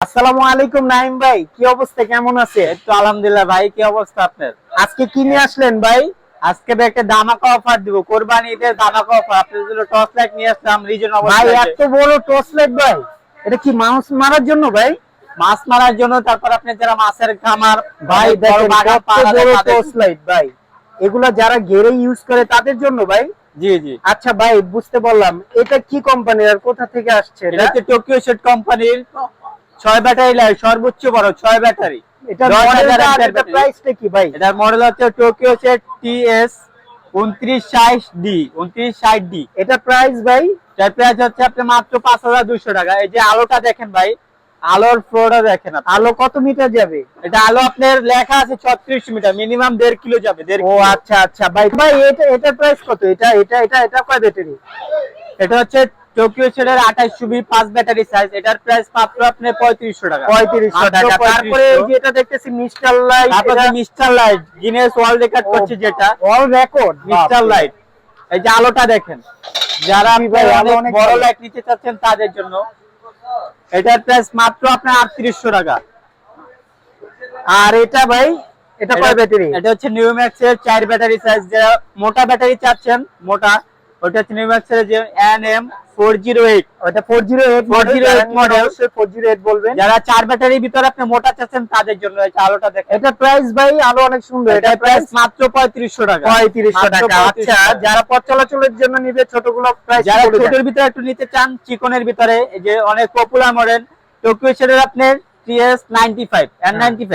আসসালামু আলাইকুম নাইম ভাই, কি অবস্থা, কেমন আছে? এই তো আলহামদুলিল্লাহ ভাই, কি অবস্থা আপনার? আজকে কি নিয়ে আসলেন ভাই? আজকে ভাই একটা ধামাকা অফার দিব, কোরবানি ঈদের ধামাকা অফার। আপনাদের জন্য টর্চ লাইট নিয়ে আসলাম রিজন ভাই অবস্থা। এত বড় টর্চ লাইট ভাই, এটা কি মাছ মারার জন্য ভাই? মাছ মারার জন্য, তারপর আপনি যারা মাছের খামার ভাই দেখেন বাগান কত বড় টর্চ লাইট ভাই, এগুলা যারা ঘেরে ইউজ করে তাদের জন্য ভাই। জি জি। আচ্ছা ভাই, বুঝতে পারলাম। এটা কি কোম্পানির আর কোথা থেকে আসছে? এটা হচ্ছে টোকিও সেট কোম্পানির 6 ব্যাটারি লাইট, সর্বোচ্চ বড় 6 ব্যাটারি। এটা মডেলটা প্রাইসটা কি ভাই? এটার মডেল হচ্ছে Tokyo set T S 2960D 2960D। এটা প্রাইস ভাই? এটার প্রাইস হচ্ছে আপনি মাত্র 5200 টাকা। এই যে আলোটা দেখেন ভাই, আলোর ফ্লোটা দেখেন। আলো কত মিটার যাবে? এটা আলো আপনার লেখা আছে 36 মিটার, মিনিমাম 1.5 কিলো যাবে। 1.5 ও কিলো। আচ্ছা আচ্ছা ভাই, এটা প্রাইস কত? এটা কয় ব্যাটারি? এটা হচ্ছে টোকিও সেটের 2800 5 ব্যাটারি সাইজ। এটার প্রাইস মাত্র আপনি 3500 টাকা। 3500 টাকা। তারপরে এই যে এটা দেখতেছি মিস্টার লাইট, তারপরে mister light Guinness world record করছে, যেটা অল রেকর্ড মিস্টার লাইট। এই যে আলোটা দেখেন, যারা অনেক বড় লাইট নিতে চাচ্ছেন তাদের জন্য। এটার প্রাইস মাত্র আপনার 3800 টাকা। আর এটা ভাই, এটা কয় ব্যাটারি? এটা হচ্ছে নিউম্যাক্স এর 4 ব্যাটারি সাইজ। যারা মোটা ব্যাটারি চাচ্ছেন, মোটা, ওটা হচ্ছে নিউম্যাক্স এর যে NM 408। ওটা 408 মডেল, অবশ্যই 408 বলবেন। যারা 4 ব্যাটারির ভিতরে আপনি মোটা চাচ্ছেন তাদের জন্য এই আলোটা দেখেন। এটা প্রাইস ভাই, আলো অনেক সুন্দর। এটা প্রাইস মাত্র 3500 টাকা। 3500 টাকা। আচ্ছা, যারা পথ চলাচলের জন্য নিবে ছোটগুলো প্রাইস, যারা ছোটের ভিতরে একটু নিতে চান, চিকনের ভিতরে, এই যে অনেক পপুলার মডেল টোকিও সেটের আপনার TS95 N95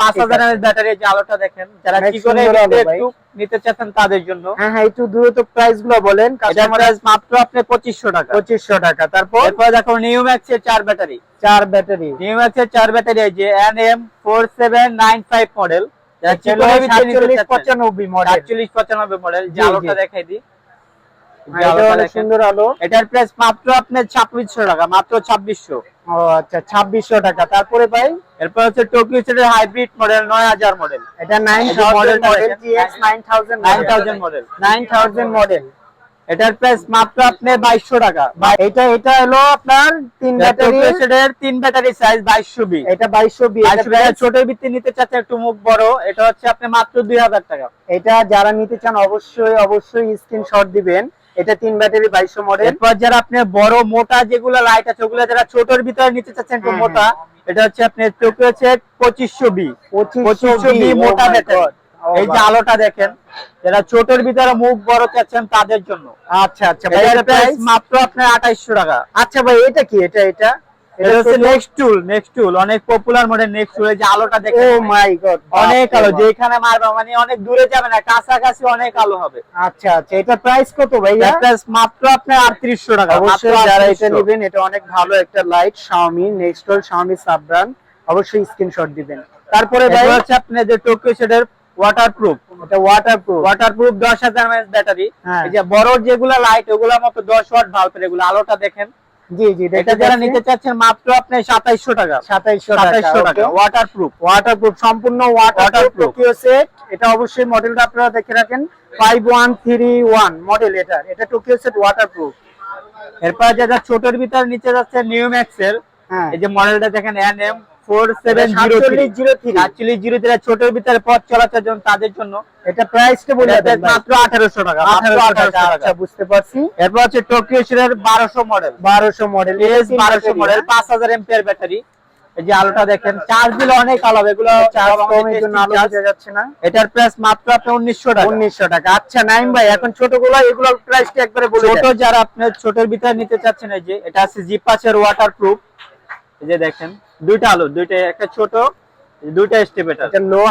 5000 mAh ব্যাটারি। যে আলোটা দেখেন, যারা চিকনের ভিতরে একটু নিতে চাচ্ছেন তাদের জন্য। হ্যাঁ হ্যাঁ, একটু দ্রুত প্রাইস গুলো বলেন। এটার প্রাইস মাত্র আপনি 2500 টাকা। 2500 টাকা। তারপর দেখো নিউম্যাক্স এর 4 ব্যাটারি। 4 ব্যাটারি, নিউম্যাক্স এর 4 ব্যাটারি, এই যে NM 4795 মডেল। যারা চিকনের ভিতরে নিতে চাচ্ছেন, 4795 মডেল, 4795 মডেল। যে আলোটা দেখাই দিই, এটা অনেক সুন্দর আলো। এটার প্রাইস মাত্র আপনার 2600 টাকা, মাত্র 2600। ও আচ্ছা, 2600 টাকা। তারপরে ভাই, এরপর হচ্ছে টোকিও সেটের হাইব্রিড মডেল 9000 মডেল। এটা 9000 মডেল, GX 9000 মডেল। 9000 মডেল। এটার প্রাইস মাত্র আপনার 2200 টাকা। এটা হলো আপনার 3 ব্যাটারি, টোকিও সেটের 3 ব্যাটারি সাইজ 2220। এটা 2220। এটা ছোটের ভিত্তি নিতে চাচ্ছে, একটু মুখ বড়, এটা হচ্ছে আপনি মাত্র 2000 টাকা। এটা যারা নিতে চান অবশ্যই স্ক্রিনশট দিবেন। এটা 3 ব্যাটারি 2200 মডেল। এরপর যারা আপনি বড় মোটা যেগুলো লাইট আছে, ওগুলো যারা ছোটর ভিতরে নিতে চাচ্ছেন একটু মোটা, এটা হচ্ছে আপনি টোকিও সেট 2520 মোটা ব্যাটারি। এই যে আলোটা দেখেন, যারা ছোটর ভিতরে মুখ বড় চাচ্ছেন তাদের জন্য। আচ্ছা আচ্ছা ভাই, এটার প্রাইস মাত্র আপনার 2800 টাকা। আচ্ছা ভাই, এটা কি? এটা এটা হচ্ছে নেক্সট টুল, অনেক পপুলার মডেল নেক্সট টুল। এই যে আলোটা দেখেন, ও মাই গড, অনেক আলো, যেখানে মারবে মানে অনেক দূরে যাবে না, কাছাকাছি অনেক আলো হবে। আচ্ছা আচ্ছা, এটা প্রাইস কত ভাই? এর প্রাইস মাত্র আপনার 3800 টাকা। অবশ্যই যারা এটা নেবেন, এটা অনেক ভালো একটা light, Xiaomi নেক্সটল, Xiaomi sub brand, অবশ্যই স্ক্রিনশট দিবেন। তারপরে ভাই হচ্ছে আপনি যে টোকিও সেটের ওয়াটারপ্রুফ। এটা ওয়াটারপ্রুফ 10000 mAh ব্যাটারি। হ্যাঁ। এই যে বড় যেগুলা লাইট, ওগুলা মতো 10 ওয়াট ভাল্বের এগুলো, আলোটা দেখেন। জি জি, এটা যারা নিতে চাচ্ছেন মাত্র আপনি 2700 টাকা। 2700 টাকা। ওয়াটারপ্রুফ, সম্পূর্ণ ওয়াটারপ্রুফ টোকিও সেট। এটা অবশ্যই মডেলটা আপনারা দেখে রাখেন, 5131 মডেল। এটা টোকিও সেট ওয়াটারপ্রুফ। এরপর যারা ছোটর ভিতরে নিতে যাচ্ছেন নিউম্যাক্স এর, এই যে মডেলটা দেখেন NM 4703 ছোটর ভিতরে পথ চলাচলের জন্য তাদের জন্য। এটা প্রাইসটা বলে দেন। মাত্র 1800 টাকা। 1800 টাকা। আচ্ছা, বুঝতে পারছি। এরপর হচ্ছে টোকিও সেটের 1200 মডেল। 1200 model 5000 mAh battery. এই যে আলোটা দেখেন, চার্জ দিলে অনেক আলো হবে, এগুলো চার্জ কমের জন্য আলো বোঝা যাচ্ছে না। এটার প্রাইস মাত্র আপনার 1900 টাকা। 1900 টাকা। আচ্ছা নাইম ভাই, এখন ছোটগুলো, এগুলোর প্রাইসটা একবারে বলে দেন। ছোট যারা আপনার ছোটর ভিতরে নিতে চাচ্ছেন, এই যে এটা আছে জিপাসের ওয়াটারপ্রুফ। এই যে দেখেন, দুইটা আলো, দুইটা, একটা ছোট, দুইটা স্টেপেটার, এটা লো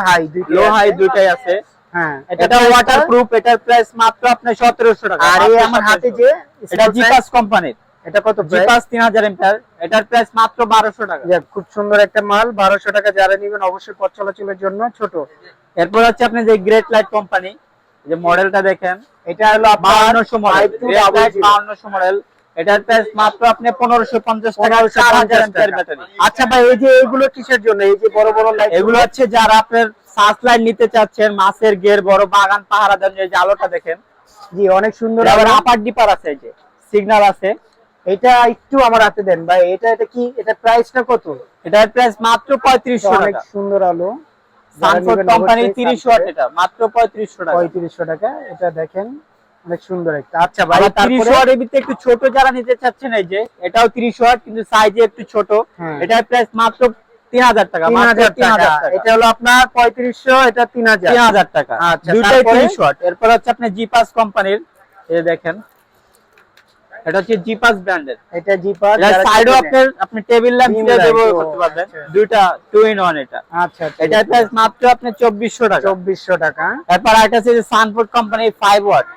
হাই দুইটাই আছে। হ্যাঁ, এটা ওয়াটারপ্রুফ। এটার প্রাইস মাত্র আপনার 1700 টাকা। আর এই আমার হাতে যে এটা জিপাস কোম্পানির, এটা কত প্রাইস? জিপাস 3000 mAh, এটার প্রাইস মাত্র 1200 টাকা। খুব সুন্দর একটা মাল, 1200 টাকা। যারা নেবেন অবশ্যই পথ চলাচলের জন্য ছোট। এরপর হচ্ছে আপনি যে গ্রেট লাইট কোম্পানি, যে মডেলটা দেখেন, এটা হলো 5200 মডেল। 5200 মডেল। এটার প্রাইস মাত্র আপনি 1550 টাকা, 4000 mAh ব্যাটারি। আচ্ছা ভাই, এই যে এইগুলো কিসের জন্য? এই যে বড় বড় লাইট, এগুলো হচ্ছে যারা আপনার সার্চ লাইট নিতে চাচ্ছেন, মাছের গের, বড় বাগান পাহারা দেন। এই যে আলোটা দেখেন, জি অনেক সুন্দর। আবার আপার ডিপার আছে, এই যে সিগন্যাল আছে। এটা একটু আমার হাতে দেন ভাই, এটা কি, এটা প্রাইসটা কত? এটার প্রাইস মাত্র 3500 অনেক টাকা। সুন্দর আলো, সানফোর্ড কোম্পানি 30 ওয়াট, এটা মাত্র 3500 টাকা। 3500 টাকা। এটা দেখেন অনেক সুন্দর একটা। আচ্ছা ভাই, আবার 30 তারপরে ওয়াটের ভিতরে একটু ছোট যারা নিতে চাচ্ছেন, এই যে এটাও 30 ওয়াট কিন্তু সাইজে একটু ছোট, হ্যাঁ। এটার প্রাইস মাত্র 3000 টাকা। মাত্র 3000 3000 টাকা। টাকা। এটা হলো আপনার 3500, এটা 3000। 3000 টাকা। আচ্ছা, দুইটাই তারপরে? 30 ওয়াট। এরপর হচ্ছে আপনি জিপাস কোম্পানির, এই দেখেন এটা হচ্ছে জিপাস ব্র্যান্ডের। এটা জিপাস, এটা সাইডও আপনি টেবিল ল্যাম্প Dim দিয়ে light, ব্যবহার ও, করতে পারবেন। আচ্ছা। দুইটা 2 in 1 এটা। আচ্ছা আচ্ছা। এটার প্রাইস মাত্র আপনি 2400 টাকা। 2400 টাকা। তারপর এটা হচ্ছে সানফোর্ড কোম্পানির 5 ওয়াট।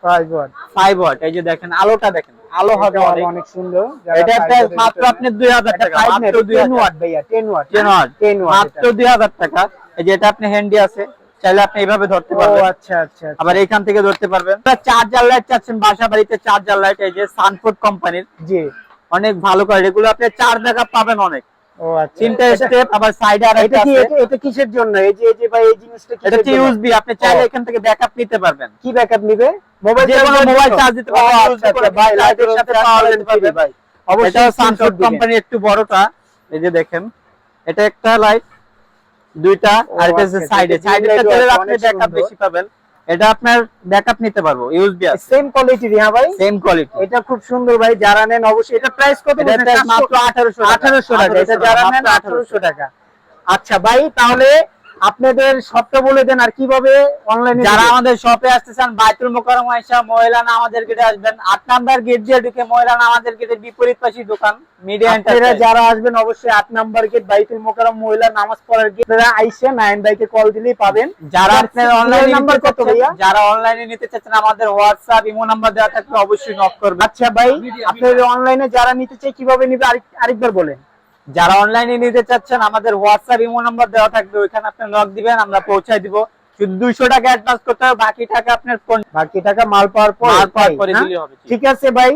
5 ওয়াট। 5 ওয়াট, এই যে দেখেন আলোটা দেখেন, আলো হবে এটা অনেক। অনেক সুন্দর। এটার প্রাইস মাত্র আপনি 2000 টাকা। মাত্র 10 ওয়াট ভাইয়া, 10 ওয়াট। 10 ওয়াট, 10 ওয়াট মাত্র 2000 টাকা। এই যে এটা আপনি হ্যান্ডি আছে, চাইলে আপনি এইভাবে ধরতে ও পারবেন। আচ্ছা আচ্ছা। আবার এখান থেকে ধরতে পারবেন। চার্জার লাইট চাচ্ছেন বাসা বাড়িতে, চার্জার লাইট এই যে সানফোর্ড কোম্পানির, জি। অনেক ভালো করে, এগুলো আপনি 4 ব্যাকআপ পাবেন অনেক। ও আচ্ছা। 3টা স্টেপ, আবার সাইডে এটা আরেকটা কি, আছে। এটা কিসের জন্য? এই যে ভাই, এই জিনিসটা এটা কিসের জন্য? ইউএসবি, আপনি চাইলে ও। এখান থেকে ব্যাকআপ নিতে পারবেন। কি ব্যাকআপ নিবে? মোবাইল যে কোনো মোবাইল চার্জ দিতে পারবেন। ও আচ্ছা আচ্ছা ভাই, লাইটের সাথে পাওয়ার দিতে পারবে ভাই। অবশ্যই এটা সানফোর্ড কোম্পানি একটু বড়টা, এই যে দেখেন এটা একটা লাইট, দুইটা, আর এটা আচ্ছা, সাইডে এটা সাইডে light দিলে আছে, আপনি অনেক ব্যাকআপ সুন্দর। বেশি পাবেন। এটা আপনার ব্যাকআপ নিতে পারবো, ইউএসবি আছে, সেম কোয়ালিটির। হ্যাঁ ভাই, সেম কোয়ালিটি। এটা খুব সুন্দর ভাই, যারা নেন অবশ্যই। এটা প্রাইস কত? এটা বলছেন? প্রাইস মাত্র 1800 টাকা। 1800 টাকা। এটা যারা নেন 1800 টাকা। আচ্ছা ভাই, তাহলে আপনাদের শপটা বলে দেন, আর কিভাবে অনলাইনে যারা আমাদের শপে আসতে চান, বাইতুল মোকাররমা আয়েশা মহিলানা আমাদের গেটে আসবেন। 8 নাম্বার গেট দিয়ে ঢুকে মহিলানা আমাদের গেটের বিপরীত পাশে দোকান মিডিয়া আপনারা এন্টারপ্রাইজ। যারা আসবেন অবশ্যই 8 নাম্বার গেট বাইতুল মোকাররম মহিলা নামাজ পড়ার গেট। আপনারা আইসে নাইন বাইকে কল দিলেই পাবেন। যারা আপনার অনলাইনে নাম্বার কত ভাইয়া? যারা অনলাইনে নিতে চাচ্ছেন, আমাদের হোয়াটসঅ্যাপ ইমো নাম্বার দেওয়া থাকলে অবশ্যই নক করবেন। আচ্ছা ভাই, আপনার অনলাইনে যারা নিতে চাই কিভাবে নিবে আরেকবার বলেন। যারা অনলাইনে নিতে চাচ্ছেন, আমাদের হোয়াটসঅ্যাপ ইমো নাম্বার দেওয়া থাকবে, ওইখানে আপনি নক দিবেন, আমরা পৌঁছায় দিব। শুধু 200 টাকা অ্যাডভান্স করতে হবে, বাকি টাকা আপনার ফোন বাকি টাকা মাল পাওয়ার পর মাল পাওয়ার পরে দিলেই হবে। ঠিক আছে ভাই।